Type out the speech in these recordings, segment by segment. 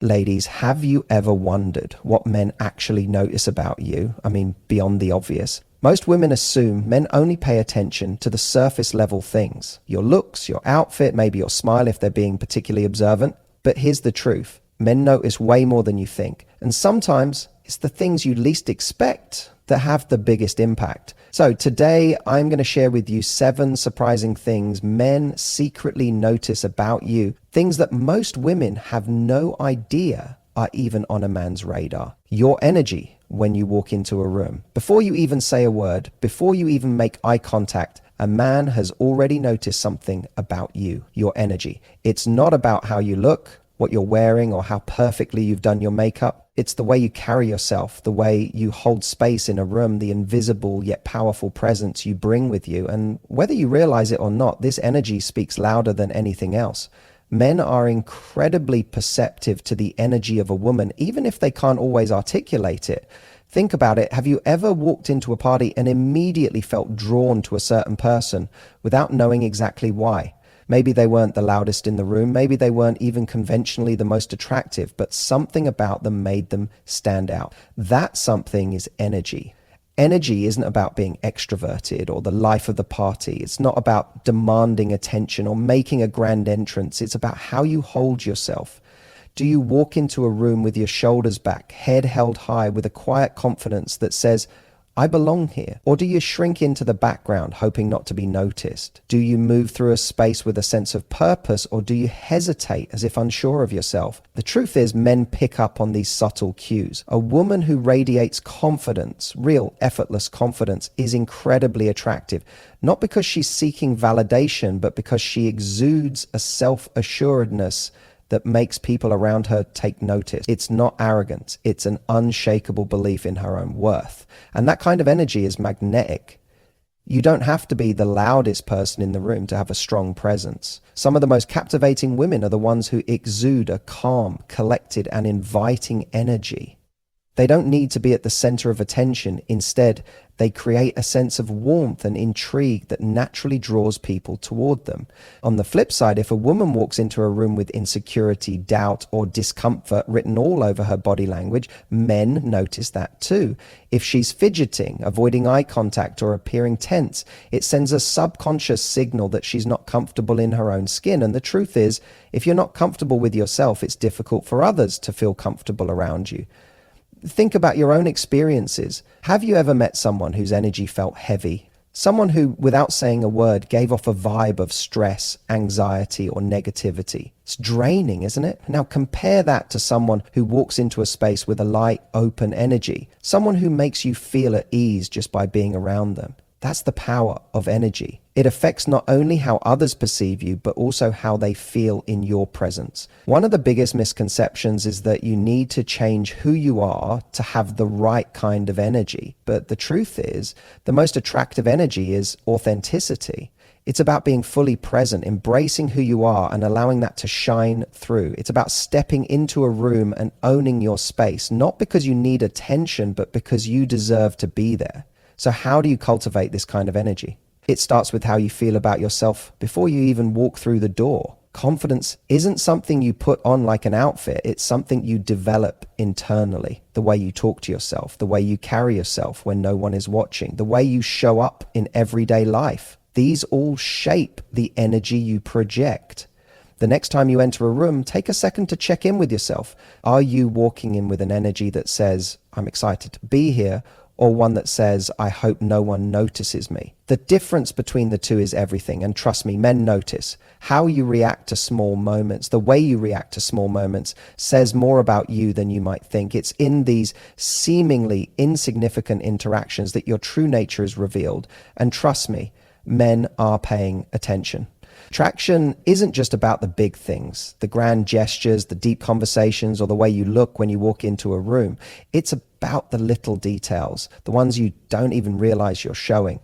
Ladies, have you ever wondered what men actually notice about you? I mean, beyond the obvious. Most women assume men only pay attention to the surface level things. Your looks, your outfit, maybe your smile if they're being particularly observant. But here's the truth. Men notice way more than you think. And sometimes it's the things you least expect that have the biggest impact. So today I'm going to share with you 7 surprising things men secretly notice about you. Things that most women have no idea are even on a man's radar. Your energy when you walk into a room. Before you even say a word, before you even make eye contact, a man has already noticed something about you, your energy. It's not about how you look, what you're wearing, or how perfectly you've done your makeup. It's the way you carry yourself, the way you hold space in a room, the invisible yet powerful presence you bring with you. And whether you realize it or not, this energy speaks louder than anything else. Men are incredibly perceptive to the energy of a woman, even if they can't always articulate it. Think about it. Have you ever walked into a party and immediately felt drawn to a certain person without knowing exactly why? Maybe they weren't the loudest in the room. Maybe they weren't even conventionally the most attractive, but something about them made them stand out. That something is energy. Energy isn't about being extroverted or the life of the party. It's not about demanding attention or making a grand entrance. It's about how you hold yourself. Do you walk into a room with your shoulders back, head held high, with a quiet confidence that says, I belong here? Or do you shrink into the background, hoping not to be noticed? Do you move through a space with a sense of purpose, or do you hesitate as if unsure of yourself? The truth is, men pick up on these subtle cues. A woman who radiates confidence, real effortless confidence, is incredibly attractive, not because she's seeking validation, but because she exudes a self-assuredness that makes people around her take notice. It's not arrogance. It's an unshakable belief in her own worth. And that kind of energy is magnetic. You don't have to be the loudest person in the room to have a strong presence. Some of the most captivating women are the ones who exude a calm, collected, and inviting energy. They don't need to be at the center of attention. Instead, they create a sense of warmth and intrigue that naturally draws people toward them. On the flip side, if a woman walks into a room with insecurity, doubt, or discomfort written all over her body language, men notice that too. If she's fidgeting, avoiding eye contact, or appearing tense, it sends a subconscious signal that she's not comfortable in her own skin. And the truth is, if you're not comfortable with yourself, it's difficult for others to feel comfortable around you. Think about your own experiences. Have you ever met someone whose energy felt heavy? Someone who, without saying a word, gave off a vibe of stress, anxiety, or negativity. It's draining, isn't it? Now compare that to someone who walks into a space with a light, open energy. Someone who makes you feel at ease just by being around them. That's the power of energy. It affects not only how others perceive you, but also how they feel in your presence. One of the biggest misconceptions is that you need to change who you are to have the right kind of energy. But the truth is, the most attractive energy is authenticity. It's about being fully present, embracing who you are and allowing that to shine through. It's about stepping into a room and owning your space, not because you need attention, but because you deserve to be there. So how do you cultivate this kind of energy? It starts with how you feel about yourself before you even walk through the door. Confidence isn't something you put on like an outfit. It's something you develop internally. The way you talk to yourself, the way you carry yourself when no one is watching, the way you show up in everyday life. These all shape the energy you project. The next time you enter a room, take a second to check in with yourself. Are you walking in with an energy that says, I'm excited to be here, or one that says, I hope no one notices me? The difference between the two is everything. And trust me, men notice. How you react to small moments, the way you react to small moments, says more about you than you might think. It's in these seemingly insignificant interactions that your true nature is revealed. And trust me, men are paying attention. Attraction isn't just about the big things, the grand gestures, the deep conversations, or the way you look when you walk into a room. It's about the little details, the ones you don't even realize you're showing.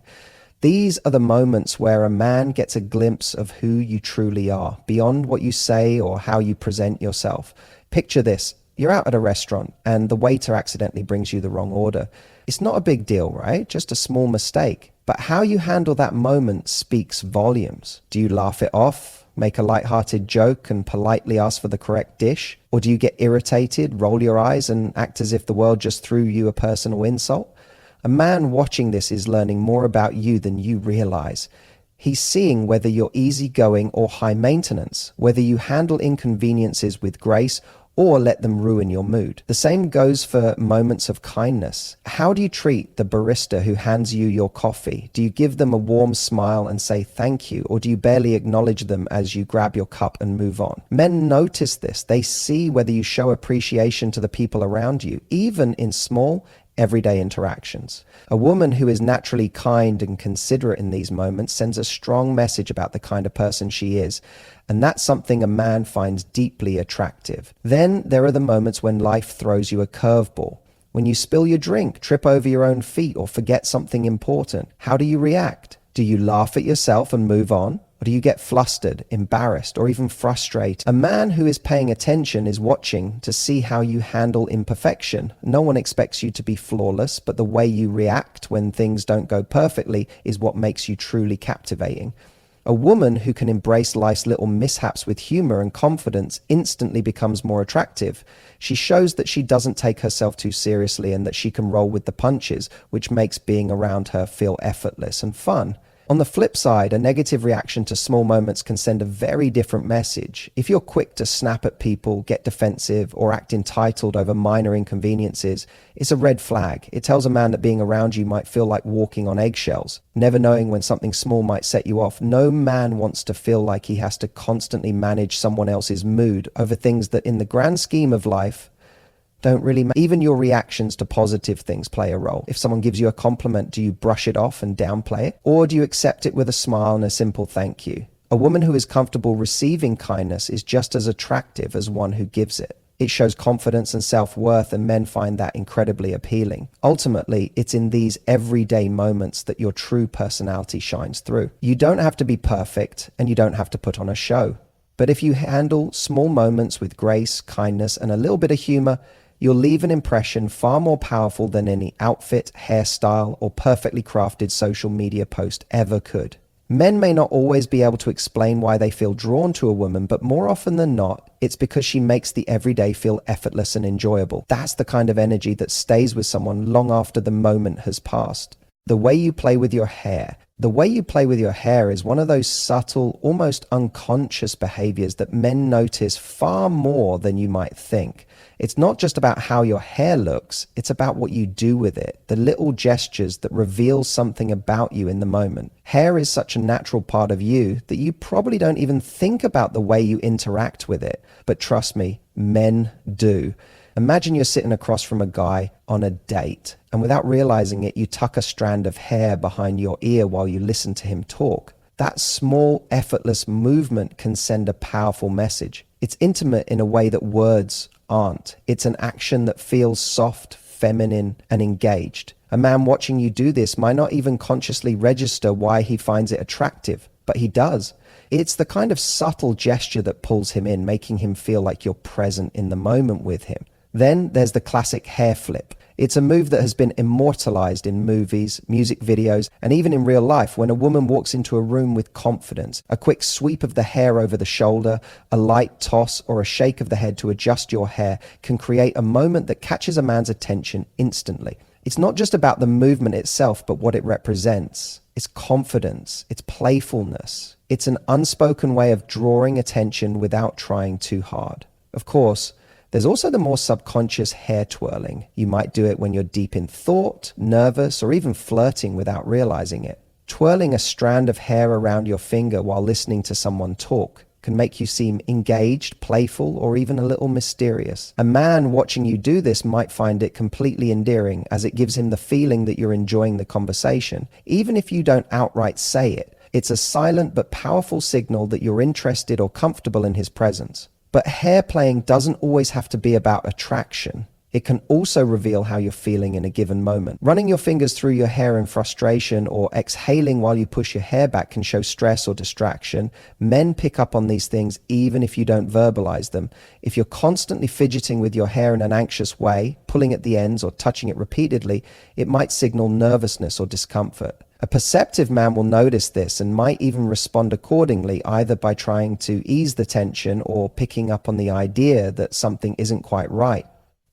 These are the moments where a man gets a glimpse of who you truly are, beyond what you say or how you present yourself. Picture this. You're out at a restaurant and the waiter accidentally brings you the wrong order. It's not a big deal, right? Just a small mistake. But how you handle that moment speaks volumes. Do you laugh it off? make a light-hearted joke and politely ask for the correct dish? Or do you get irritated, roll your eyes, and act as if the world just threw you a personal insult? A man watching this is learning more about you than you realize. He's seeing whether you're easygoing or high maintenance, whether you handle inconveniences with grace or let them ruin your mood. The same goes for moments of kindness. How do you treat the barista who hands you your coffee? Do you give them a warm smile and say thank you, or do you barely acknowledge them as you grab your cup and move on? Men notice this. They see whether you show appreciation to the people around you, even in small, everyday interactions. A woman who is naturally kind and considerate in these moments sends a strong message about the kind of person she is, and that's something a man finds deeply attractive. Then there are the moments when life throws you a curveball. When you spill your drink, trip over your own feet, or forget something important. How do you react? Do you laugh at yourself and move on? Or do you get flustered, embarrassed, or even frustrated? A man who is paying attention is watching to see how you handle imperfection. No one expects you to be flawless, but the way you react when things don't go perfectly is what makes you truly captivating. A woman who can embrace life's little mishaps with humor and confidence instantly becomes more attractive. She shows that she doesn't take herself too seriously and that she can roll with the punches, which makes being around her feel effortless and fun. On the flip side, a negative reaction to small moments can send a very different message. If you're quick to snap at people, get defensive, or act entitled over minor inconveniences, it's a red flag. It tells a man that being around you might feel like walking on eggshells, never knowing when something small might set you off. No man wants to feel like he has to constantly manage someone else's mood over things that, in the grand scheme of life, don't really matter. Even your reactions to positive things play a role. If someone gives you a compliment, do you brush it off and downplay it? Or do you accept it with a smile and a simple thank you? A woman who is comfortable receiving kindness is just as attractive as one who gives it. It shows confidence and self-worth, and men find that incredibly appealing. Ultimately, it's in these everyday moments that your true personality shines through. You don't have to be perfect, and you don't have to put on a show. But if you handle small moments with grace, kindness, and a little bit of humor, you'll leave an impression far more powerful than any outfit, hairstyle, or perfectly crafted social media post ever could. Men may not always be able to explain why they feel drawn to a woman, but more often than not, it's because she makes the everyday feel effortless and enjoyable. That's the kind of energy that stays with someone long after the moment has passed. The way you play with your hair. The way you play with your hair is one of those subtle, almost unconscious behaviors that men notice far more than you might think. It's not just about how your hair looks, it's about what you do with it, the little gestures that reveal something about you in the moment. Hair is such a natural part of you that you probably don't even think about the way you interact with it. But trust me, men do. Imagine you're sitting across from a guy on a date, and without realizing it, you tuck a strand of hair behind your ear while you listen to him talk. That small, effortless movement can send a powerful message. It's intimate in a way that words aren't. It's an action that feels soft, feminine, and engaged. A man watching you do this might not even consciously register why he finds it attractive, but he does. It's the kind of subtle gesture that pulls him in, making him feel like you're present in the moment with him. Then there's the classic hair flip. It's a move that has been immortalized in movies, music videos, and even in real life when a woman walks into a room with confidence. A quick sweep of the hair over the shoulder, a light toss, or a shake of the head to adjust your hair can create a moment that catches a man's attention instantly. It's not just about the movement itself, but what it represents. It's confidence, it's playfulness. It's an unspoken way of drawing attention without trying too hard. Of course, there's also the more subconscious hair twirling. You might do it when you're deep in thought, nervous, or even flirting without realizing it. Twirling a strand of hair around your finger while listening to someone talk can make you seem engaged, playful, or even a little mysterious. A man watching you do this might find it completely endearing, as it gives him the feeling that you're enjoying the conversation. Even if you don't outright say it, it's a silent but powerful signal that you're interested or comfortable in his presence. But hair playing doesn't always have to be about attraction. It can also reveal how you're feeling in a given moment. Running your fingers through your hair in frustration or exhaling while you push your hair back can show stress or distraction. Men pick up on these things even if you don't verbalize them. If you're constantly fidgeting with your hair in an anxious way, pulling at the ends or touching it repeatedly, it might signal nervousness or discomfort. A perceptive man will notice this and might even respond accordingly, either by trying to ease the tension or picking up on the idea that something isn't quite right.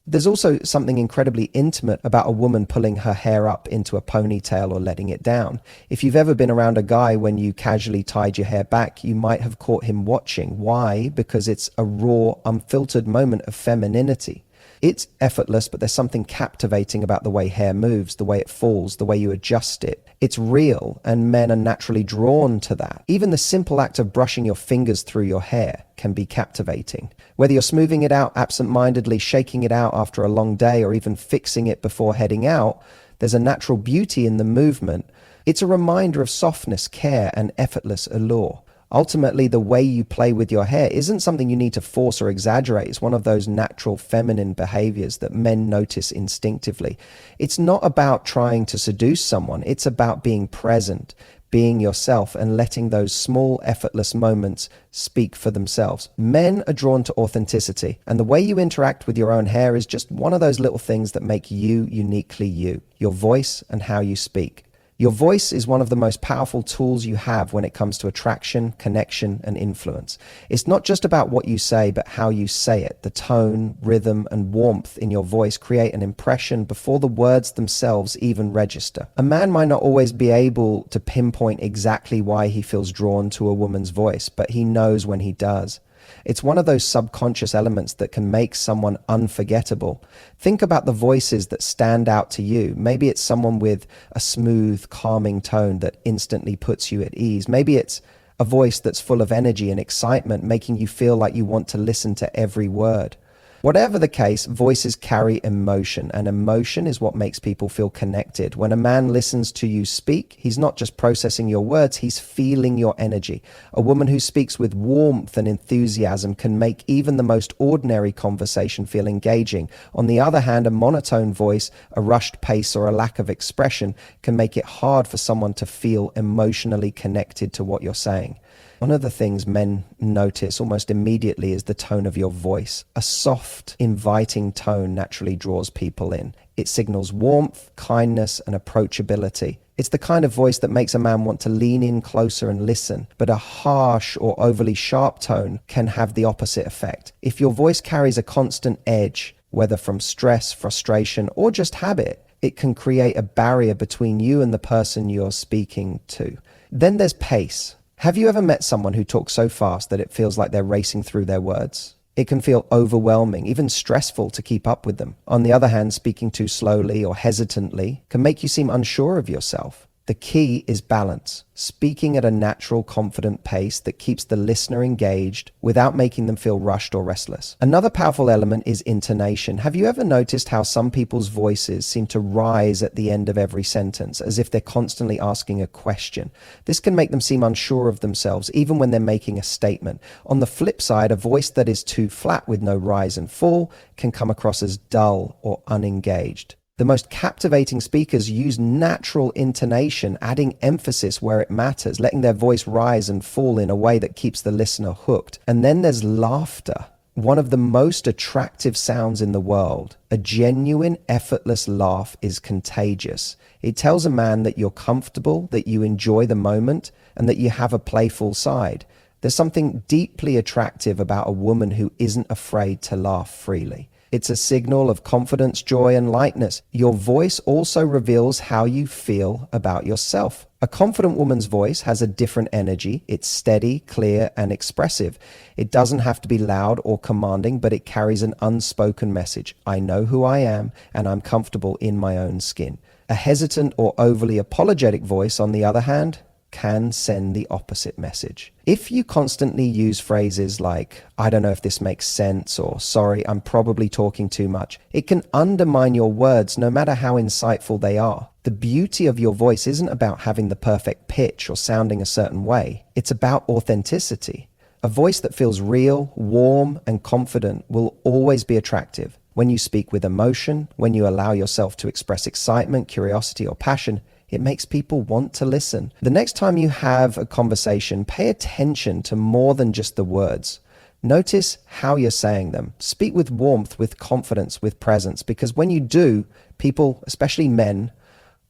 There's also something incredibly intimate about a woman pulling her hair up into a ponytail or letting it down. If you've ever been around a guy when you casually tied your hair back, you might have caught him watching. Why? Because it's a raw, unfiltered moment of femininity. It's effortless, but there's something captivating about the way hair moves, the way it falls, the way you adjust it. It's real, and men are naturally drawn to that. Even the simple act of brushing your fingers through your hair can be captivating. Whether you're smoothing it out absent-mindedly, shaking it out after a long day, or even fixing it before heading out, there's a natural beauty in the movement. It's a reminder of softness, care, and effortless allure. Ultimately, the way you play with your hair isn't something you need to force or exaggerate. It's one of those natural feminine behaviors that men notice instinctively. It's not about trying to seduce someone. It's about being present, being yourself, and letting those small, effortless moments speak for themselves. Men are drawn to authenticity, and the way you interact with your own hair is just one of those little things that make you uniquely you, your voice and how you speak. Your voice is one of the most powerful tools you have when it comes to attraction, connection, and influence. It's not just about what you say, but how you say it. The tone, rhythm, and warmth in your voice create an impression before the words themselves even register. A man might not always be able to pinpoint exactly why he feels drawn to a woman's voice, but he knows when he does. It's one of those subconscious elements that can make someone unforgettable. Think about the voices that stand out to you. Maybe it's someone with a smooth, calming tone that instantly puts you at ease. Maybe it's a voice that's full of energy and excitement, making you feel like you want to listen to every word. Whatever the case, voices carry emotion, and emotion is what makes people feel connected. When a man listens to you speak, he's not just processing your words, he's feeling your energy. A woman who speaks with warmth and enthusiasm can make even the most ordinary conversation feel engaging. On the other hand, a monotone voice, a rushed pace, or a lack of expression can make it hard for someone to feel emotionally connected to what you're saying. One of the things men notice almost immediately is the tone of your voice. A soft, inviting tone naturally draws people in. It signals warmth, kindness, and approachability. It's the kind of voice that makes a man want to lean in closer and listen, but a harsh or overly sharp tone can have the opposite effect. If your voice carries a constant edge, whether from stress, frustration, or just habit, it can create a barrier between you and the person you're speaking to. Then there's pace. Have you ever met someone who talks so fast that it feels like they're racing through their words? It can feel overwhelming, even stressful to keep up with them. On the other hand, speaking too slowly or hesitantly can make you seem unsure of yourself. The key is balance, speaking at a natural, confident pace that keeps the listener engaged without making them feel rushed or restless. Another powerful element is intonation. Have you ever noticed how some people's voices seem to rise at the end of every sentence, as if they're constantly asking a question? This can make them seem unsure of themselves, even when they're making a statement. On the flip side, a voice that is too flat with no rise and fall can come across as dull or unengaged. The most captivating speakers use natural intonation, adding emphasis where it matters, letting their voice rise and fall in a way that keeps the listener hooked. And then there's laughter, one of the most attractive sounds in the world. A genuine, effortless laugh is contagious. It tells a man that you're comfortable, that you enjoy the moment, and that you have a playful side. There's something deeply attractive about a woman who isn't afraid to laugh freely. It's a signal of confidence, joy, and lightness. Your voice also reveals how you feel about yourself. A confident woman's voice has a different energy. It's steady, clear, and expressive. It doesn't have to be loud or commanding, but it carries an unspoken message. I know who I am, and I'm comfortable in my own skin. A hesitant or overly apologetic voice, on the other hand, can send the opposite message. If you constantly use phrases like, I don't know if this makes sense, or sorry, I'm probably talking too much, it can undermine your words no matter how insightful they are. The beauty of your voice isn't about having the perfect pitch or sounding a certain way. It's about authenticity. A voice that feels real, warm, and confident will always be attractive. When you speak with emotion, when you allow yourself to express excitement, curiosity, or passion, it makes people want to listen. The next time you have a conversation, pay attention to more than just the words. Notice how you're saying them. Speak with warmth, with confidence, with presence, because when you do, people, especially men,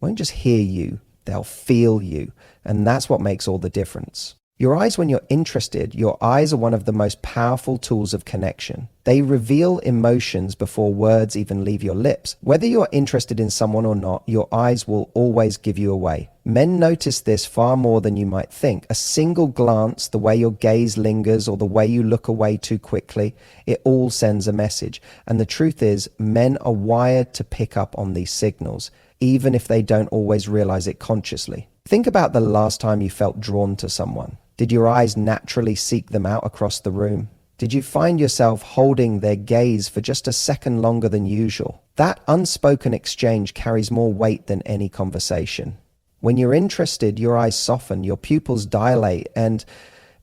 won't just hear you. They'll feel you. And that's what makes all the difference. Your eyes, when you're interested, your eyes are one of the most powerful tools of connection. They reveal emotions before words even leave your lips. Whether you're interested in someone or not, your eyes will always give you away. Men notice this far more than you might think. A single glance, the way your gaze lingers, or the way you look away too quickly, it all sends a message. And the truth is, men are wired to pick up on these signals, even if they don't always realize it consciously. Think about the last time you felt drawn to someone. Did your eyes naturally seek them out across the room? Did you find yourself holding their gaze for just a second longer than usual? That unspoken exchange carries more weight than any conversation. When you're interested, your eyes soften, your pupils dilate, and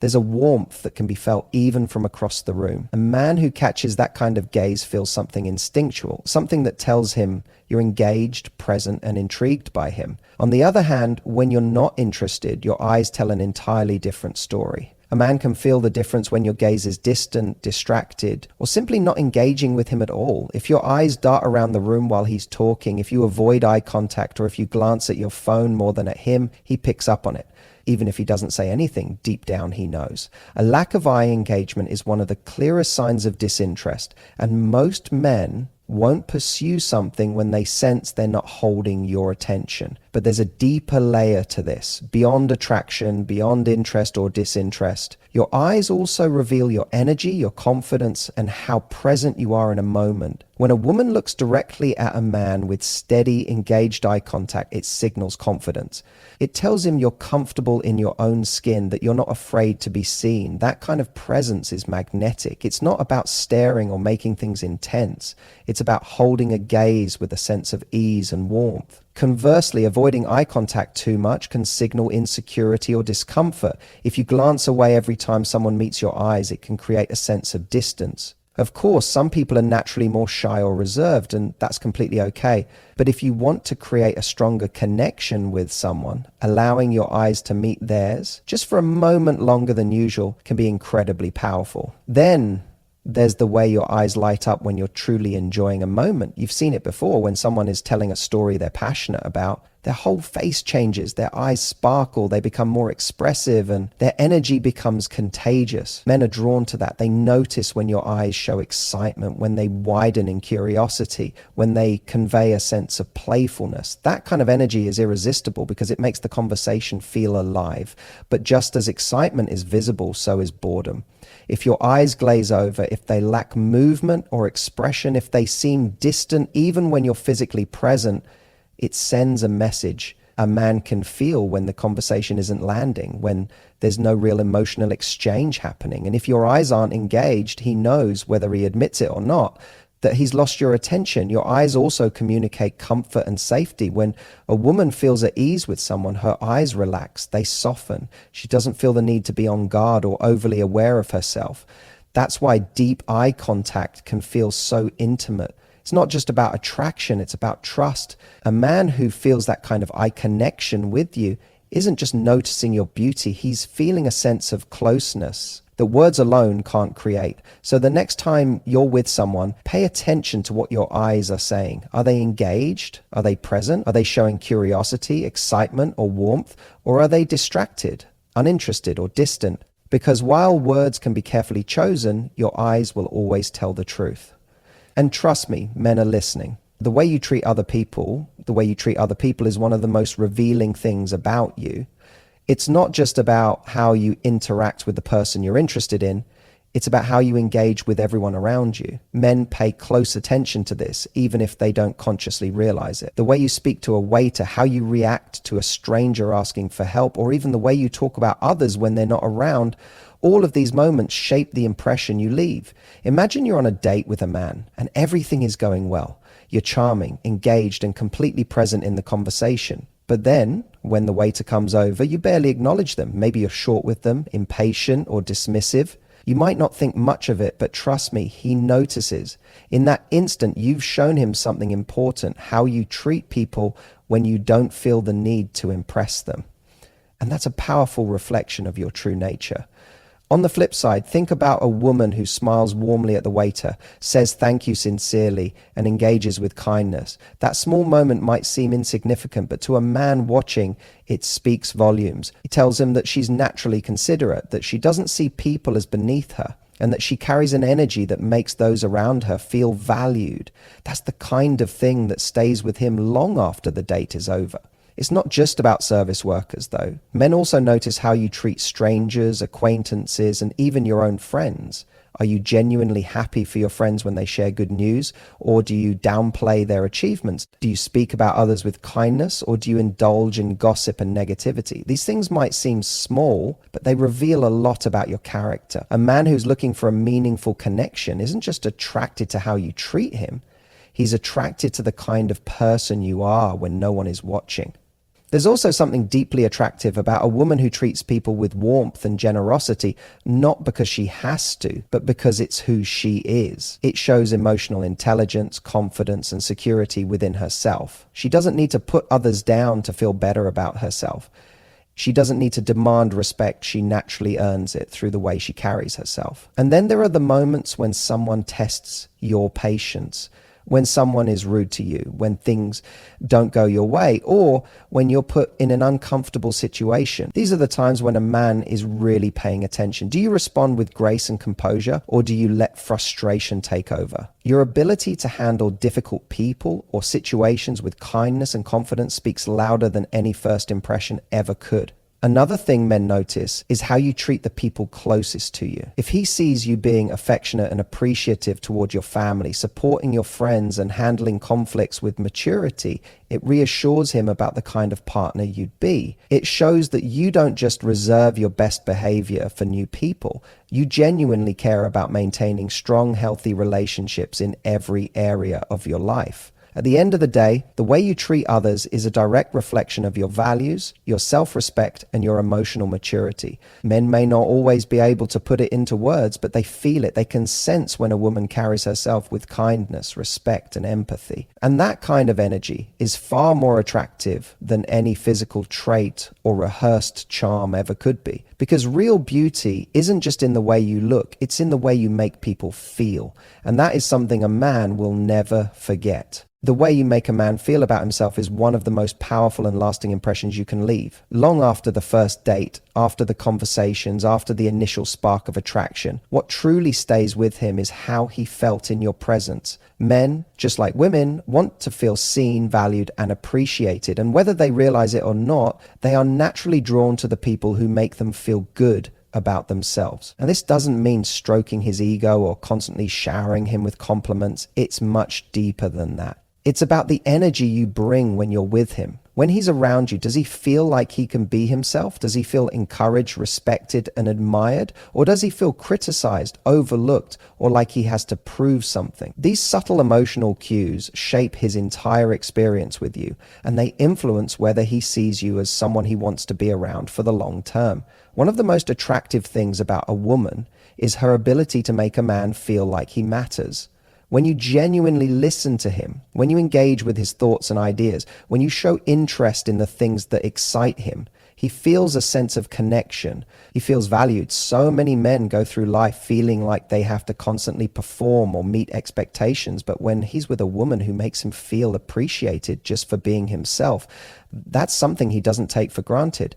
there's a warmth that can be felt even from across the room. A man who catches that kind of gaze feels something instinctual, something that tells him you're engaged, present, and intrigued by him. On the other hand, when you're not interested, your eyes tell an entirely different story. A man can feel the difference when your gaze is distant, distracted, or simply not engaging with him at all. If your eyes dart around the room while he's talking, if you avoid eye contact, or if you glance at your phone more than at him, he picks up on it. Even if he doesn't say anything, deep down he knows. A lack of eye engagement is one of the clearest signs of disinterest, and most men won't pursue something when they sense they're not holding your attention. But there's a deeper layer to this, beyond attraction, beyond interest or disinterest. Your eyes also reveal your energy, your confidence, and how present you are in a moment. When a woman looks directly at a man with steady, engaged eye contact, it signals confidence. It tells him you're comfortable in your own skin, that you're not afraid to be seen. That kind of presence is magnetic. It's not about staring or making things intense. It's about holding a gaze with a sense of ease and warmth. Conversely, avoiding eye contact too much can signal insecurity or discomfort. If you glance away every time someone meets your eyes, it can create a sense of distance. Of course, some people are naturally more shy or reserved, and that's completely okay. But if you want to create a stronger connection with someone, allowing your eyes to meet theirs, just for a moment longer than usual, can be incredibly powerful. Then there's the way your eyes light up when you're truly enjoying a moment. You've seen it before when someone is telling a story they're passionate about. Their whole face changes, their eyes sparkle, they become more expressive, and their energy becomes contagious. Men are drawn to that. They notice when your eyes show excitement, when they widen in curiosity, when they convey a sense of playfulness. That kind of energy is irresistible because it makes the conversation feel alive. But just as excitement is visible, so is boredom. If your eyes glaze over, if they lack movement or expression, if they seem distant even when you're physically present, it sends a message a man can feel when the conversation isn't landing, when there's no real emotional exchange happening. And if your eyes aren't engaged, he knows, whether he admits it or not, that he's lost your attention. Your eyes also communicate comfort and safety. When a woman feels at ease with someone, her eyes relax, they soften. She doesn't feel the need to be on guard or overly aware of herself. That's why deep eye contact can feel so intimate. It's not just about attraction, it's about trust. A man who feels that kind of eye connection with you isn't just noticing your beauty, he's feeling a sense of closeness that words alone can't create. So the next time you're with someone, pay attention to what your eyes are saying. Are they engaged? Are they present? Are they showing curiosity, excitement, or warmth? Or are they distracted, uninterested, or distant? Because while words can be carefully chosen, your eyes will always tell the truth. And trust me, men are listening. The way you treat other people is one of the most revealing things about you. It's not just about how you interact with the person you're interested in, it's about how you engage with everyone around you. Men pay close attention to this, even if they don't consciously realize it. The way you speak to a waiter, how you react to a stranger asking for help, or even the way you talk about others when they're not around, all of these moments shape the impression you leave. Imagine you're on a date with a man and everything is going well. You're charming, engaged, and completely present in the conversation. But then, when the waiter comes over, you barely acknowledge them. Maybe you're short with them, impatient, or dismissive. You might not think much of it, but trust me, he notices. In that instant, you've shown him something important, how you treat people when you don't feel the need to impress them. And that's a powerful reflection of your true nature. On the flip side, think about a woman who smiles warmly at the waiter, says thank you sincerely, and engages with kindness. That small moment might seem insignificant, but to a man watching, it speaks volumes. It tells him that she's naturally considerate, that she doesn't see people as beneath her, and that she carries an energy that makes those around her feel valued. That's the kind of thing that stays with him long after the date is over. It's not just about service workers, though. Men also notice how you treat strangers, acquaintances, and even your own friends. Are you genuinely happy for your friends when they share good news, or do you downplay their achievements? Do you speak about others with kindness, or do you indulge in gossip and negativity? These things might seem small, but they reveal a lot about your character. A man who's looking for a meaningful connection isn't just attracted to how you treat him. He's attracted to the kind of person you are when no one is watching. There's also something deeply attractive about a woman who treats people with warmth and generosity, not because she has to, but because it's who she is. It shows emotional intelligence, confidence, and security within herself. She doesn't need to put others down to feel better about herself. She doesn't need to demand respect. She naturally earns it through the way she carries herself. And then there are the moments when someone tests your patience, when someone is rude to you, when things don't go your way, or when you're put in an uncomfortable situation. These are the times when a man is really paying attention. Do you respond with grace and composure, or do you let frustration take over? Your ability to handle difficult people or situations with kindness and confidence speaks louder than any first impression ever could. Another thing men notice is how you treat the people closest to you. If he sees you being affectionate and appreciative toward your family, supporting your friends, and handling conflicts with maturity, it reassures him about the kind of partner you'd be. It shows that you don't just reserve your best behavior for new people. You genuinely care about maintaining strong, healthy relationships in every area of your life. At the end of the day, the way you treat others is a direct reflection of your values, your self-respect, and your emotional maturity. Men may not always be able to put it into words, but they feel it. They can sense when a woman carries herself with kindness, respect, and empathy. And that kind of energy is far more attractive than any physical trait or rehearsed charm ever could be. Because real beauty isn't just in the way you look, it's in the way you make people feel. And that is something a man will never forget. The way you make a man feel about himself is one of the most powerful and lasting impressions you can leave. Long after the first date, after the conversations, after the initial spark of attraction, what truly stays with him is how he felt in your presence. Men, just like women, want to feel seen, valued, and appreciated. And whether they realize it or not, they are naturally drawn to the people who make them feel good about themselves. And this doesn't mean stroking his ego or constantly showering him with compliments. It's much deeper than that. It's about the energy you bring when you're with him. When he's around you, does he feel like he can be himself? Does he feel encouraged, respected, and admired? Or does he feel criticized, overlooked, or like he has to prove something? These subtle emotional cues shape his entire experience with you, and they influence whether he sees you as someone he wants to be around for the long term. One of the most attractive things about a woman is her ability to make a man feel like he matters. When you genuinely listen to him, when you engage with his thoughts and ideas, when you show interest in the things that excite him, he feels a sense of connection. He feels valued. So many men go through life feeling like they have to constantly perform or meet expectations, but when he's with a woman who makes him feel appreciated just for being himself, that's something he doesn't take for granted.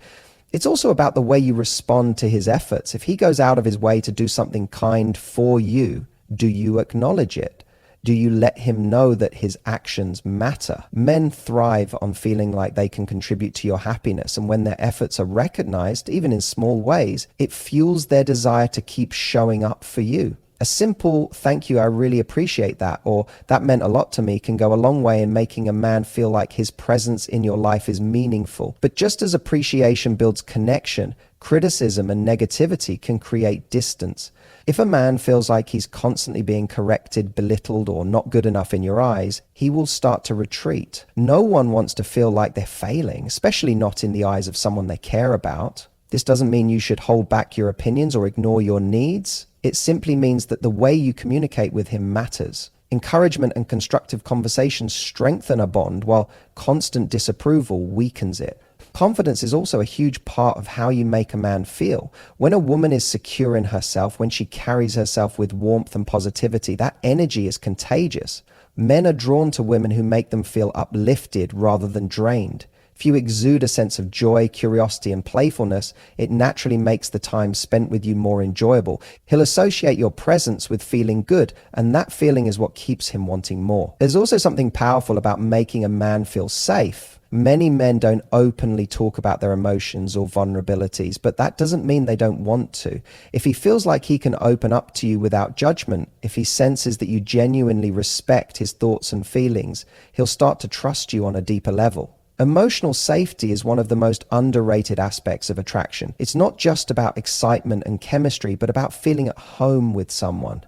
It's also about the way you respond to his efforts. If he goes out of his way to do something kind for you, do you acknowledge it? Do you let him know that his actions matter? Men thrive on feeling like they can contribute to your happiness, and when their efforts are recognized, even in small ways, it fuels their desire to keep showing up for you. A simple "thank you, I really appreciate that," or "that meant a lot to me," can go a long way in making a man feel like his presence in your life is meaningful. But just as appreciation builds connection, criticism and negativity can create distance. If a man feels like he's constantly being corrected, belittled, or not good enough in your eyes, he will start to retreat. No one wants to feel like they're failing, especially not in the eyes of someone they care about. This doesn't mean you should hold back your opinions or ignore your needs. It simply means that the way you communicate with him matters. Encouragement and constructive conversations strengthen a bond, while constant disapproval weakens it. Confidence is also a huge part of how you make a man feel. When a woman is secure in herself, when she carries herself with warmth and positivity, that energy is contagious. Men are drawn to women who make them feel uplifted rather than drained. If you exude a sense of joy, curiosity, and playfulness, it naturally makes the time spent with you more enjoyable. He'll associate your presence with feeling good, and that feeling is what keeps him wanting more. There's also something powerful about making a man feel safe. Many men don't openly talk about their emotions or vulnerabilities, but that doesn't mean they don't want to. If he feels like he can open up to you without judgment, if he senses that you genuinely respect his thoughts and feelings, he'll start to trust you on a deeper level. Emotional safety is one of the most underrated aspects of attraction. It's not just about excitement and chemistry, but about feeling at home with someone.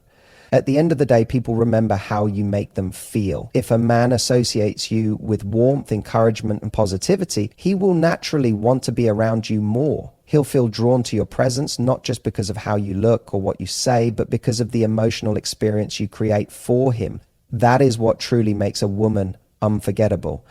At the end of the day, people remember how you make them feel. If a man associates you with warmth, encouragement, and positivity, he will naturally want to be around you more. He'll feel drawn to your presence, not just because of how you look or what you say, but because of the emotional experience you create for him. That is what truly makes a woman unforgettable.